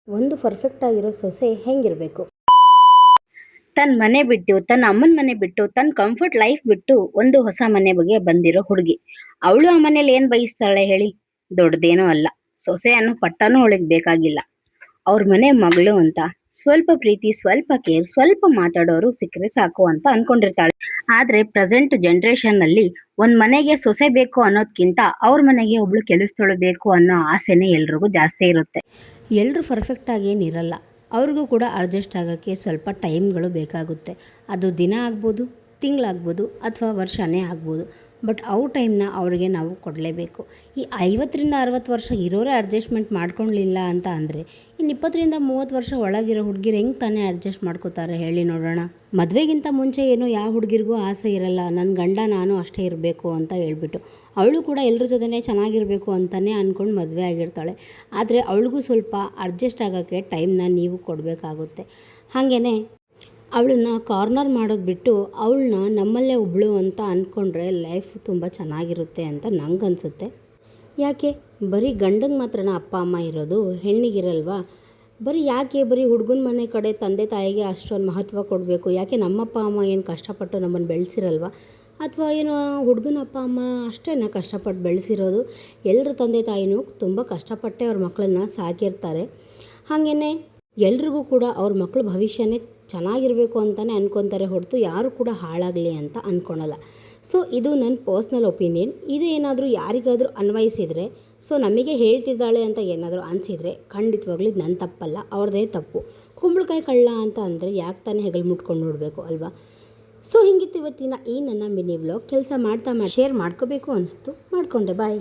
ಒಂದು ಪರ್ಫೆಕ್ಟ್ ಆಗಿರೋ ಸೊಸೆ ಹೆಂಗಿರಬೇಕು? ತನ್ನ ಮನೆ ಬಿಟ್ಟು, ತನ್ನ ಅಮ್ಮನ ಮನೆ ಬಿಟ್ಟು, ತನ್ನ ಕಂಫರ್ಟ್ ಲೈಫ್ ಬಿಟ್ಟು ಒಂದು ಹೊಸ ಮನೆ ಬಗ್ಗೆ ಬಂದಿರೋ ಹುಡುಗಿ. ಅವಳು ಆ ಮನೇಲಿ ಏನ್ ಬಯಸ್ತಾಳೆ ಹೇಳಿ? ದೊಡ್ಡದೇನೂ ಅಲ್ಲ. ಸೊಸೆ ಅನ್ನೋ ಪಟ್ಟನೂ ಅವಳಿಗೆ ಬೇಕಾಗಿಲ್ಲ. ಅವ್ರ ಮನೆ ಮಗಳು ಅಂತ ಸ್ವಲ್ಪ ಪ್ರೀತಿ, ಸ್ವಲ್ಪ ಕೇರ್, ಸ್ವಲ್ಪ ಮಾತಾಡೋರು ಸಿಕ್ಕರೆ ಸಾಕು ಅಂತ ಅನ್ಕೊಂಡಿರ್ತಾಳೆ. ಆದ್ರೆ ಪ್ರೆಸೆಂಟ್ ಜನರೇಷನ್ ನಲ್ಲಿ ಒಂದ್ ಮನೆಗೆ ಸೊಸೆ ಬೇಕು ಅನ್ನೋದ್ಕಿಂತ ಅವ್ರ ಮನೆಗೆ ಒಬ್ಳು ಕೆಲಸದವಳು ಬೇಕು ಅನ್ನೋ ಆಸೆನೆ ಎಲ್ರಿಗೂ ಜಾಸ್ತಿ ಇರುತ್ತೆ. ಎಲ್ಲರೂ ಪರ್ಫೆಕ್ಟಾಗಿ ಏನಿರಲ್ಲ. ಅವ್ರಿಗೂ ಕೂಡ ಅಡ್ಜಸ್ಟ್ ಆಗೋಕ್ಕೆ ಸ್ವಲ್ಪ ಟೈಮ್ಗಳು ಬೇಕಾಗುತ್ತೆ. ಅದು ದಿನ ಆಗ್ಬೋದು, ತಿಂಗಳಾಗ್ಬೋದು ಅಥವಾ ವರ್ಷನೇ ಆಗ್ಬೋದು. ಬಟ್ ಅವ್ರ ಟೈಮ್ನ ಅವ್ರಿಗೆ ನಾವು ಕೊಡಲೇಬೇಕು. ಈ 50 ರಿಂದ 60 ವರ್ಷ ಇರೋರೇ ಅಡ್ಜಸ್ಟ್ಮೆಂಟ್ ಮಾಡ್ಕೊಳ್ಳಿಲ್ಲ ಅಂತ ಅಂದರೆ ಇನ್ನು 20 ರಿಂದ 30 ವರ್ಷ ಒಳಗಿರೋ ಹುಡುಗಿರು ಹೆಂಗೆ ತಾನೇ ಅಡ್ಜಸ್ಟ್ ಮಾಡ್ಕೋತಾರೆ ಹೇಳಿ ನೋಡೋಣ. ಮದುವೆಗಿಂತ ಮುಂಚೆ ಏನೋ ಯಾವ ಹುಡುಗಿರಿಗೂ ಆಸೆ ಇರಲ್ಲ, ನನ್ನ ಗಂಡ ನಾನು ಅಷ್ಟೇ ಇರಬೇಕು ಅಂತ ಹೇಳ್ಬಿಟ್ಟು. ಅವಳು ಕೂಡ ಎಲ್ಲರ ಜೊತೆನೇ ಚೆನ್ನಾಗಿರಬೇಕು ಅಂತಲೇ ಅಂದ್ಕೊಂಡು ಮದುವೆ ಆಗಿರ್ತಾಳೆ. ಆದರೆ ಅವಳಿಗೂ ಸ್ವಲ್ಪ ಅಡ್ಜಸ್ಟ್ ಆಗೋಕ್ಕೆ ಟೈಮ್ನ ನೀವು ಕೊಡಬೇಕಾಗುತ್ತೆ. ಹಾಗೆಯೇ ಅವಳನ್ನ ಕಾರ್ನರ್ ಮಾಡೋದು ಬಿಟ್ಟು ಅವಳನ್ನ ನಮ್ಮಲ್ಲೇ ಒಬ್ಬಳು ಅಂತ ಅಂದ್ಕೊಂಡ್ರೆ ಲೈಫ್ ತುಂಬ ಚೆನ್ನಾಗಿರುತ್ತೆ ಅಂತ ನಂಗನ್ಸುತ್ತೆ. ಯಾಕೆ ಬರೀ ಗಂಡಂಗೆ ಮಾತ್ರನ ಅಪ್ಪ ಅಮ್ಮ ಇರೋದು, ಹೆಣ್ಣಿಗಿರಲ್ವಾ? ಬರೀ ಹುಡುಗನ ಮನೆ ಕಡೆ ತಂದೆ ತಾಯಿಗೆ ಅಷ್ಟೊಂದು ಮಹತ್ವ ಕೊಡಬೇಕು? ಯಾಕೆ ನಮ್ಮಪ್ಪ ಅಮ್ಮ ಏನು ಕಷ್ಟಪಟ್ಟು ನಮ್ಮನ್ನು ಬೆಳೆಸಿರಲ್ವ? ಅಥವಾ ಏನೋ ಹುಡುಗನ ಅಪ್ಪ ಅಮ್ಮ ಅಷ್ಟೇ ಕಷ್ಟಪಟ್ಟು ಬೆಳೆಸಿರೋದು? ಎಲ್ಲರ ತಂದೆ ತಾಯಿನೂ ತುಂಬ ಕಷ್ಟಪಟ್ಟೆ ಅವ್ರ ಮಕ್ಕಳನ್ನ ಸಾಕಿರ್ತಾರೆ. ಹಾಗೆಯೇ ಎಲ್ರಿಗೂ ಕೂಡ ಅವ್ರ ಮಕ್ಕಳ ಭವಿಷ್ಯನೇ ಚೆನ್ನಾಗಿರಬೇಕು ಅಂತಲೇ ಅಂದ್ಕೊತಾರೆ ಹೊರತು ಯಾರು ಕೂಡ ಹಾಳಾಗಲಿ ಅಂತ ಅಂದ್ಕೊಳಲ್ಲ. ಸೊ ಇದು ನನ್ನ ಪರ್ಸ್ನಲ್ ಒಪಿನಿಯನ್. ಇದು ಏನಾದರೂ ಯಾರಿಗಾದರೂ ಅನ್ವಯಿಸಿದರೆ, ಸೊ ನಮಗೆ ಹೇಳ್ತಿದ್ದಾಳೆ ಅಂತ ಏನಾದರೂ ಅನಿಸಿದರೆ ಖಂಡಿತವಾಗ್ಲೂ ಇದು ನನ್ನ ತಪ್ಪಲ್ಲ, ಅವ್ರದ್ದೇ ತಪ್ಪು. ಕುಂಬಳಕಾಯಿ ಕಳ್ಳ ಅಂತ ಅಂದರೆ ಯಾಕೆ ತಾನೇ ಹೆಗಲು ಮುಟ್ಕೊಂಡು ನೋಡಬೇಕು ಅಲ್ವಾ? ಸೊ ಹಿಂಗಿತ್ತು ಇವತ್ತಿನ ಈ ನನ್ನ ಮಿನಿ ವ್ಲಾಗ್. ಕೆಲಸ ಮಾಡ್ತಾ ಶೇರ್ ಮಾಡ್ಕೋಬೇಕು ಅನಿಸ್ತು, ಮಾಡಿಕೊಂಡೆ. ಬಾಯ್.